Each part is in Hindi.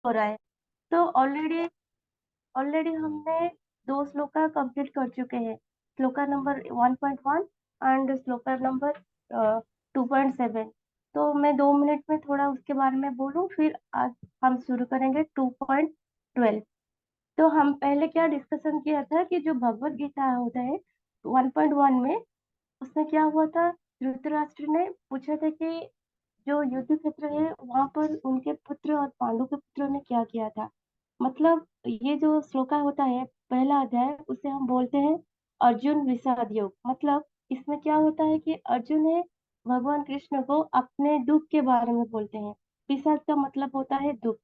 हो रहा है। तो ऑलरेडी ऑलरेडी हमने दो श्लोका कंप्लीट कर चुके हैं, shloka number 1.1 and shloka number 2.7। तो मैं 2 मिनट में थोड़ा उसके बारे में बोलूं, फिर आज हम शुरू करेंगे 2.12। तो हम पहले क्या डिस्कशन किया था कि जो भगवत गीता होता है 1.1 में, उसमें क्या हुआ था, धृतराष्ट्र ने पूछा था कि जो युद्ध क्षेत्र है वहां पर उनके पुत्र और पांडु के पुत्रों ने क्या किया था। मतलब ये जो श्लोका होता है पहला अध्याय, उसे हम बोलते हैं अर्जुन विषाद योग। मतलब इसमें क्या होता है कि अर्जुन है भगवान कृष्ण को अपने दुख के बारे में बोलते हैं। विषाद का मतलब होता है दुख।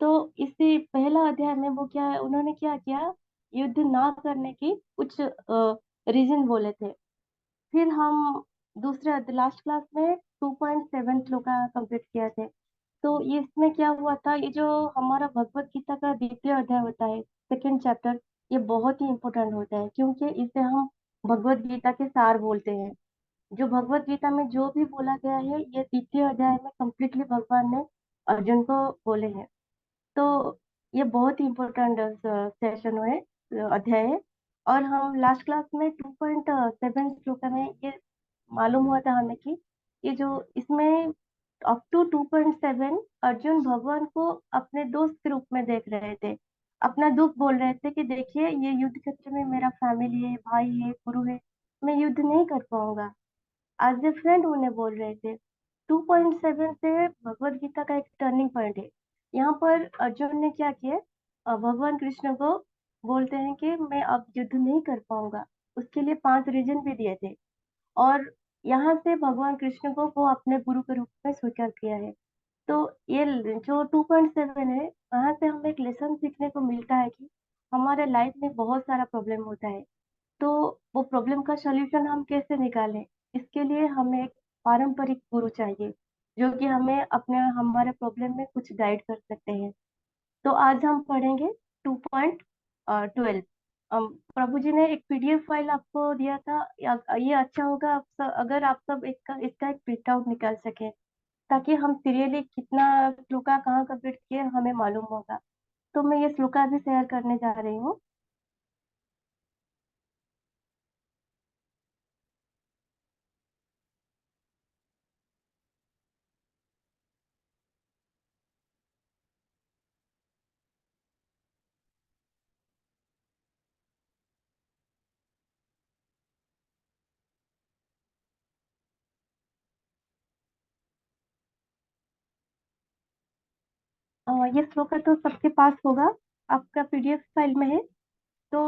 तो इसी पहला अध्याय में वो क्या है, उन्होंने क्या किया, युद्ध ना करने की कुछ रीजन बोले थे। फिर हम दूसरे लास्ट क्लास में 2.7 श्लोक का कंप्लीट किया थे। तो ये इसमें क्या हुआ था, ये जो हमारा भगवत गीता का द्वितीय अध्याय होता है, सेकंड चैप्टर, ये बहुत ही इंपॉर्टेंट होता है क्योंकि इसे हम भगवत गीता के सार बोलते हैं। जो भगवत गीता में जो भी बोला गया है, ये द्वितीय अध्याय में कंप्लीटली भगवान ने अर्जुन को बोले हैं। तो ये बहुत ही इम्पोर्टेंट सेशन है, अध्याय है। और हम लास्ट क्लास में 2.7 श्लोक में ये मालूम हुआ था हमें कि ये जो इसमें अप टू 2.7 अर्जुन भगवान को अपने दोस्त के रूप में देख रहे थे। अपना दुख बोल रहे थे कि देखिए ये युद्ध क्षेत्र में मेरा फैमिली है, भाई है, गुरु है, मैं युद्ध नहीं कर पाऊंगा, एज ए फ्रेंड उन्हें बोल रहे थे। 2.7 से भगवत गीता का एक टर्निंग पॉइंट है। यहाँ पर अर्जुन ने क्या किया, भगवान कृष्ण को बोलते हैं कि मैं अब युद्ध नहीं कर पाऊंगा। उसके लिए 5 रीजन भी दिए थे। और यहाँ से भगवान कृष्ण को वो अपने गुरु के रूप में स्वीकार किया है। तो ये जो 2.7 है, वहां से हमें एक लेसन सीखने को मिलता है कि हमारे लाइफ में बहुत सारा प्रॉब्लम होता है। तो वो प्रॉब्लम का सॉल्यूशन हम कैसे निकालें, इसके लिए हमें एक पारंपरिक गुरु चाहिए जो कि हमें अपने हमारे प्रॉब्लम में कुछ गाइड कर सकते हैं। तो आज हम पढ़ेंगे 2.12। प्रभु जी ने एक पीडीएफ फाइल आपको दिया था, ये अच्छा होगा अगर आप सब इसका एक प्रिंट आउट निकाल सके, ताकि हम सीरियली कितना श्लोका कहाँ कंप्लीट किए हमें मालूम होगा। तो मैं ये श्लोका भी शेयर करने जा रही हूँ। ये श्लोका तो सबके पास होगा, आपका पीडीएफ फाइल में है। तो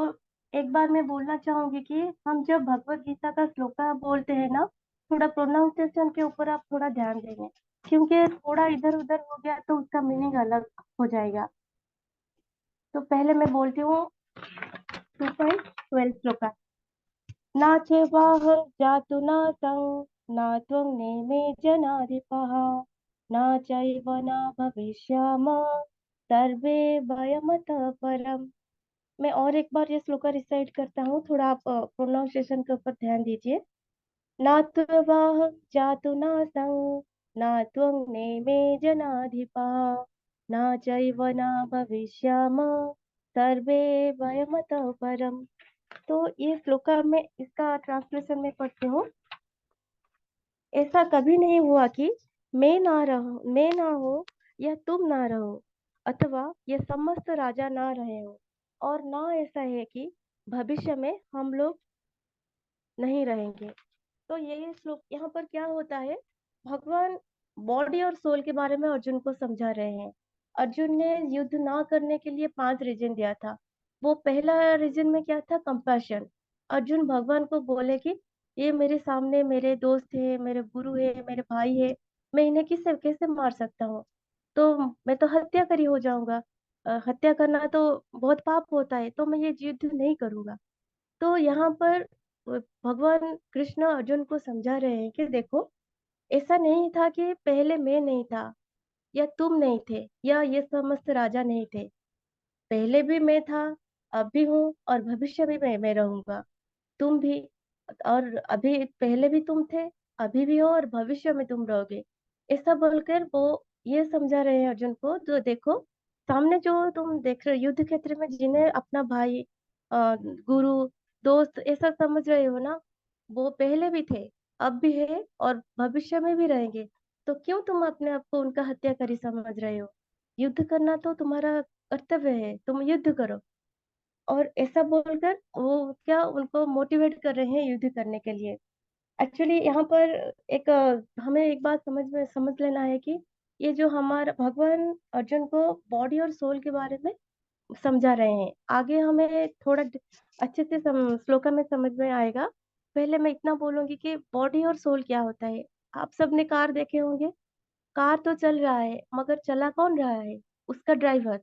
एक बार मैं बोलना चाहूंगी कि हम जब भगवत गीता का श्लोका बोलते हैं ना, थोड़ा प्रोनाउंसिएशन के ऊपर आप थोड़ा ध्यान देंगे, क्योंकि थोड़ा इधर उधर हो गया तो उसका मीनिंग अलग हो जाएगा। तो पहले मैं बोलती हूँ 2.12 श्लोका। ना च वाहं जातु न तं, न त्वं नेमे जनाधिपः, न चैव न भविष्याम, सर्वे वयमतः परम्। मैं और एक बार ये श्लोका रिसाइट करता हूँ, थोड़ा आप प्रोनाउंसिएशन के ऊपर ध्यान दीजिए। न त्ववाह जातु न सं, न त्वं नेमे जनाधिपः, न चैव न भविष्याम, सर्वे वयमतः परम्। तो ये श्लोका में इसका ट्रांसलेशन में पढ़ती हूँ। ऐसा कभी नहीं हुआ कि मैं ना हो या तुम ना रहो, अथवा ये समस्त राजा ना रहे हो, और ना ऐसा है कि भविष्य में हम लोग नहीं रहेंगे। तो ये श्लोक यहाँ पर क्या होता है, भगवान बॉडी और सोल के बारे में अर्जुन को समझा रहे हैं। अर्जुन ने युद्ध ना करने के लिए 5 रीजन दिया था। वो पहला रीजन में क्या था, कंपैशन। अर्जुन भगवान को बोले कि ये मेरे सामने मेरे दोस्त है, मेरे गुरु है, मेरे भाई है, मैं इन्हें किससे कैसे मार सकता हूँ, तो मैं तो हत्या करी हो जाऊंगा। हत्या करना तो बहुत पाप होता है, तो मैं ये युद्ध नहीं करूंगा। तो यहाँ पर भगवान कृष्ण अर्जुन को समझा रहे हैं कि देखो, ऐसा नहीं था कि पहले मैं नहीं था या तुम नहीं थे या ये समस्त राजा नहीं थे। पहले भी मैं था, अब भी हूँ, और भविष्य में मैं रहूंगा। तुम भी, और अभी पहले भी तुम थे, अभी भी हो, और भविष्य में तुम रहोगे। ऐसा बोलकर वो ये समझा रहे हैं अर्जुन को, तो देखो सामने जो तुम देख रहे हो युद्ध क्षेत्र में, जिन्हें अपना भाई, गुरु, दोस्त ऐसा समझ रहे हो ना, वो पहले भी थे, अब भी है और भविष्य में भी रहेंगे। तो क्यों तुम अपने आप को उनका हत्याकारी समझ रहे हो? युद्ध करना तो तुम्हारा कर्तव्य है, तुम युद्ध करो। और ऐसा बोलकर वो क्या उनको मोटिवेट कर रहे हैं युद्ध करने के लिए। एक्चुअली यहाँ पर एक हमें एक बात समझ लेना है कि ये जो हमारा भगवान अर्जुन को बॉडी और सोल के बारे में समझा रहे हैं, आगे हमें थोड़ा अच्छे से श्लोका में समझ में आएगा। पहले मैं इतना बोलूंगी कि बॉडी और सोल क्या होता है। आप सबने कार देखे होंगे, कार तो चल रहा है मगर चला कौन रहा है? उसका ड्राइवर।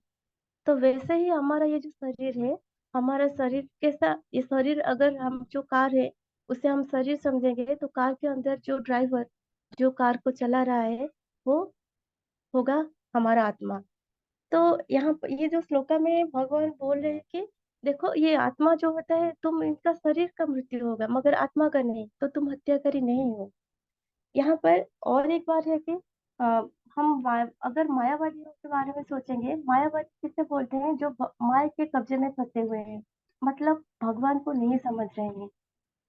तो वैसे ही हमारा ये जो शरीर है, हमारा शरीर कैसा, ये शरीर अगर हम जो कार है उसे हम शरीर समझेंगे, तो कार के अंदर जो ड्राइवर, जो कार को चला रहा है, वो होगा हमारा आत्मा। तो यहाँ ये जो श्लोका में भगवान बोल रहे हैं कि देखो ये आत्मा जो होता है, तुम इनका शरीर का मृत्यु होगा मगर आत्मा का नहीं, तो तुम हत्याकारी नहीं हो। यहाँ पर और एक बात है कि अगर मायावादियों के बारे में सोचेंगे, मायावादी किसे बोलते हैं? जो माया के कब्जे में फंसे हुए हैं, मतलब भगवान को नहीं समझ रहे हैं।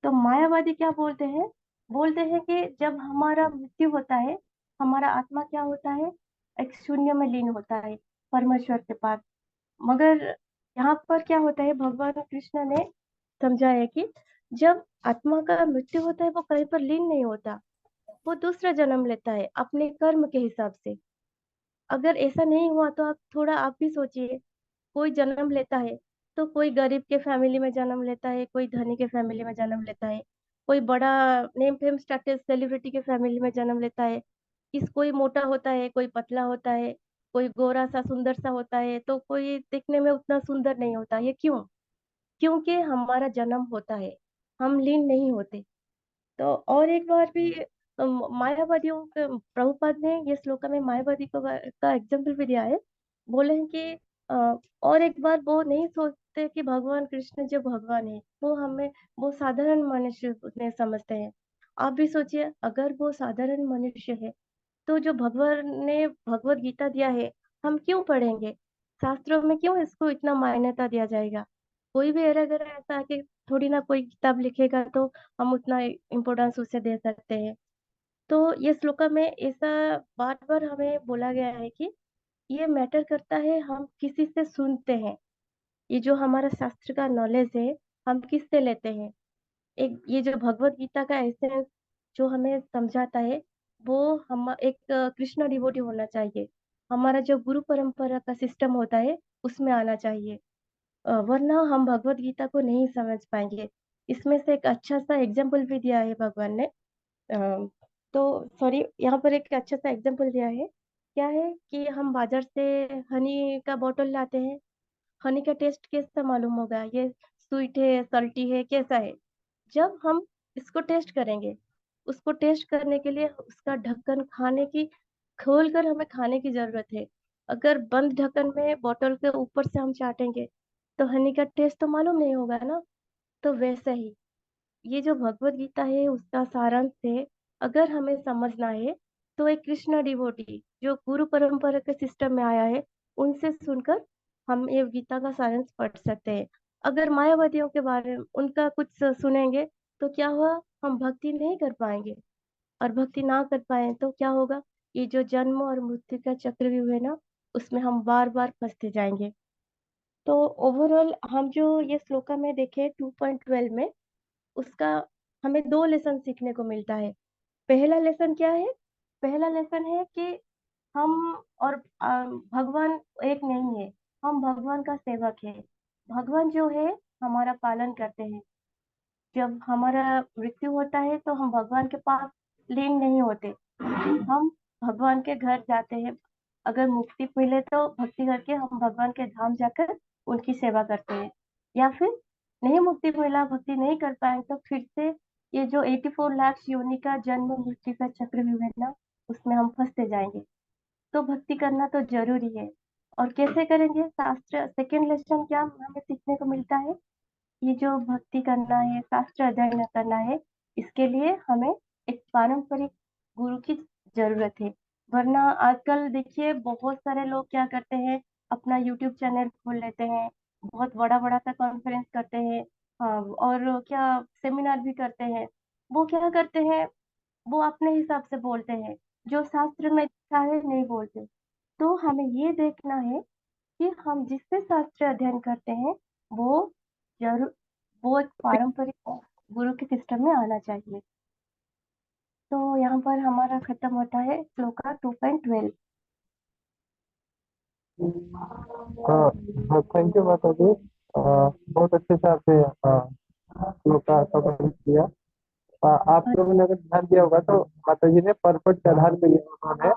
तो मायावादी क्या बोलते हैं? बोलते हैं कि जब हमारा मृत्यु होता है, हमारा आत्मा क्या होता है? एक शून्य में लीन होता है परमेश्वर के पास। मगर यहाँ पर क्या होता है, भगवान कृष्ण ने समझाया कि जब आत्मा का मृत्यु होता है वो कहीं पर लीन नहीं होता, वो दूसरा जन्म लेता है अपने कर्म के हिसाब से। अगर ऐसा नहीं हुआ तो आप थोड़ा आप भी सोचिए, कोई जन्म लेता है तो कोई गरीब के फैमिली में जन्म लेता है, कोई धनी के फैमिली में जन्म लेता है, कोई बड़ा नेम फेम स्टेटस सेलिब्रिटी के फैमिली में जन्म लेता है। कोई मोटा होता है, कोई पतला होता है, कोई गोरा सा सुंदर सा होता है, तो कोई दिखने में उतना सुंदर नहीं होता। ये क्यों? क्योंकि हमारा जन्म होता है, हम लीन नहीं होते। तो और एक बार भी मायावादियों के प्रभुपाद ने ये श्लोका में मायावादी का एग्जाम्पल भी दिया है। बोले हैं कि और एक बार वो नहीं सोचते कि भगवान कृष्ण जो भगवान है वो हमें, वो साधारण मनुष्य ने समझते हैं। आप भी सोचिए, अगर वो साधारण मनुष्य है तो जो भगवान ने भगवत गीता दिया है, हम क्यों पढ़ेंगे? शास्त्रों में क्यों इसको इतना मान्यता दिया जाएगा? कोई भी अगर ऐसा कि थोड़ी ना कोई किताब लिखेगा तो हम उतना इम्पोर्टेंस उसे दे सकते हैं। तो ये श्लोका में ऐसा बार बार हमें बोला गया है कि ये मैटर करता है हम किसी से सुनते हैं। ये जो हमारा शास्त्र का नॉलेज है, हम किससे लेते हैं? एक ये जो भगवत गीता का एसेंस जो हमें समझाता है, वो हम एक कृष्ण डिवोटी होना चाहिए। हमारा जो गुरु परंपरा का सिस्टम होता है उसमें आना चाहिए, वरना हम भगवत गीता को नहीं समझ पाएंगे। इसमें से एक अच्छा सा एग्जाम्पल भी दिया है भगवान ने। अ, तो सॉरी, यहाँ पर एक अच्छा सा एग्जाम्पल दिया है। क्या है कि हम बाजार से हनी का बोतल लाते हैं, हनी का टेस्ट कैसा मालूम होगा? ये स्वीट है, सल्टी है, कैसा है? जब हम इसको टेस्ट करेंगे, उसको टेस्ट करने के लिए उसका ढक्कन खाने की, खोल कर हमें खाने की जरूरत है। अगर बंद ढक्कन में बोतल के ऊपर से हम चाटेंगे तो हनी का टेस्ट तो मालूम नहीं होगा ना। तो वैसे ही ये जो भगवत गीता है उसका सारांश है, अगर हमें समझना है तो एक कृष्ण डिवोटी जो गुरु परंपरा के सिस्टम में आया है, उनसे सुनकर हम ये गीता का सारांश पढ़ सकते हैं। अगर मायावादियों के बारे में उनका कुछ सुनेंगे तो क्या हुआ, हम भक्ति नहीं कर पाएंगे। और भक्ति ना कर पाए तो क्या होगा? ये जो जन्म और मृत्यु का चक्रव्यूह है ना, उसमें हम बार बार फंसते जाएंगे। तो ओवरऑल हम जो ये श्लोका में देखे 2.12 में, उसका हमें दो लेसन सीखने को मिलता है। पहला लेसन क्या है? पहला लेसन है कि हम और भगवान एक नहीं है, हम भगवान का सेवक है। भगवान जो है हमारा पालन करते हैं। जब हमारा मृत्यु होता है तो हम भगवान के पास लीन नहीं होते, हम भगवान के घर जाते हैं। अगर मुक्ति मिले तो भक्ति करके हम भगवान के धाम जाकर उनकी सेवा करते हैं। या फिर नहीं मुक्ति मिला, भक्ति नहीं कर पाए, तो फिर से ये जो 84 लाख योनि का जन्म मृत्यु का चक्रव्यूह है ना, उसमें हम फंसते जाएंगे। तो भक्ति करना तो जरूरी है। और कैसे करेंगे? शास्त्र सेकेंड लेसन क्या हमें सीखने को मिलता है? ये जो भक्ति करना है, शास्त्र अध्ययन करना है, इसके लिए हमें एक पारंपरिक गुरु की जरूरत है। वरना आजकल देखिए बहुत सारे लोग क्या करते हैं, अपना यूट्यूब चैनल खोल लेते हैं, बहुत बड़ा बड़ा सा कॉन्फ्रेंस करते हैं। हाँ, और क्या सेमिनार भी करते हैं। वो क्या करते हैं, वो अपने हिसाब से बोलते हैं, जो शास्त्र में लिखा है नहीं बोलते। तो हमें ये देखना है कि हम जिससे शास्त्र अध्ययन करते हैं वो जरूर, वो एक पारंपरिक गुरु के सिस्टम में आना चाहिए। तो यहाँ पर हमारा खत्म होता है श्लोका 2.12। हाँ हाँ, थैंक यू माता जी। बहुत अच्छे से आपने श्लोक का कवर किया। आप लोगों ने अगर ध्यान दिया होगा तो माता जी ने पर्पट के आधार पे लिया उन्होंने।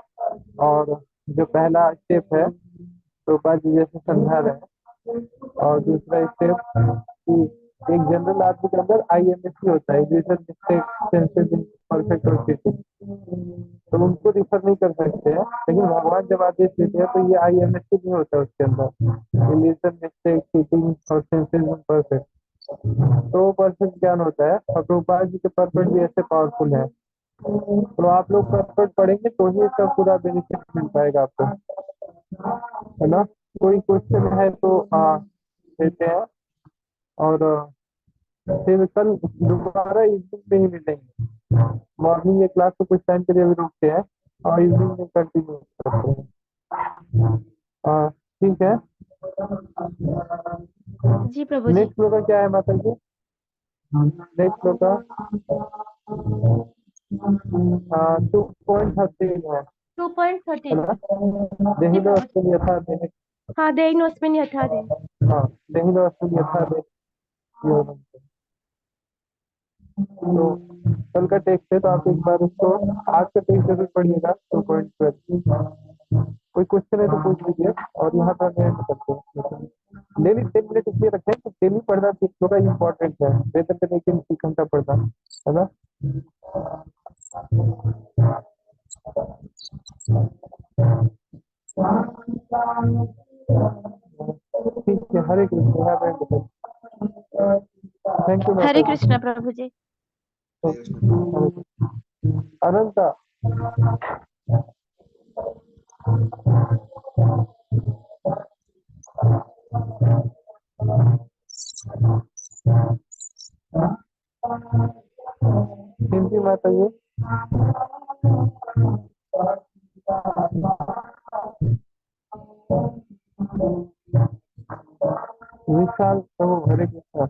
और जो पहला स्टेप है प्रभुपाद जी जैसे समझा रहे हैं, और दूसरा स्टेप कि एक जनरल आदमी के अंदर आईएमएससी होता है, यूजुअल मिस्टेक सेंसेस परफेक्ट और चीटिंग। तो उनको रिफर नहीं कर सकते हैं, लेकिन भगवान जब आदेश देते हैं तो ये आईएमएससी नहीं होता है उसके अंदर, रिलेशन मिस्टेक चीटिंग और सेंसेस परफेक्ट। तो परफेक्ट ज्ञान होता है, और प्रभुपाद जी के परफेक्ट भी ऐसे पावरफुल है। तो आप लोग परफेक्ट पढ़ेंगे तो ही इसका पूरा बेनिफिट मिल पाएगा आपको, है ना। कोई क्वेश्चन है तो देते हैं। और फिर कल दोबारा इवनिंग में ही मिलेंगे। मॉर्निंग में क्लास को कुछ टाइम के लिए अभी रोकते हैं और इवनिंग में कंटिन्यू करते हैं। ठीक है। जी प्रभु जी। नेक्स्ट फ्लो का क्या है माता जी? नेक्स्ट फ्लो का 2.13 है 2.13। ना? जी देहिलो प्रभु जी। अस्मिन् यथा देहि। हाँ, देहिनोस्मिन यथा देह। हाँ, देहिलो अस्मिन् यथा देहि योगम्। तो कल का टेक्स्ट है तो आप एक बार उसको, आज का टेक्स्ट जरूर पढ़िएगा 2.12। कोई क्वेश्चन है तो पूछ लीजिए, और यहाँ पर मैं करते हैं डेली 10 मिनट इसलिए रखें कि डेली पढ़ना थोड़ा इम्पोर्टेंट है, बेहतर करने के लिए 1 घंटा पढ़ना, है ना। ठीक है, हरे कृष्ण, यहाँ पे थैंक यू हरे माता कृष्ण जी। प्रभु जी। अनंता। हिंदी माता जी। विशाल प्रभु, हरे कृष्ण।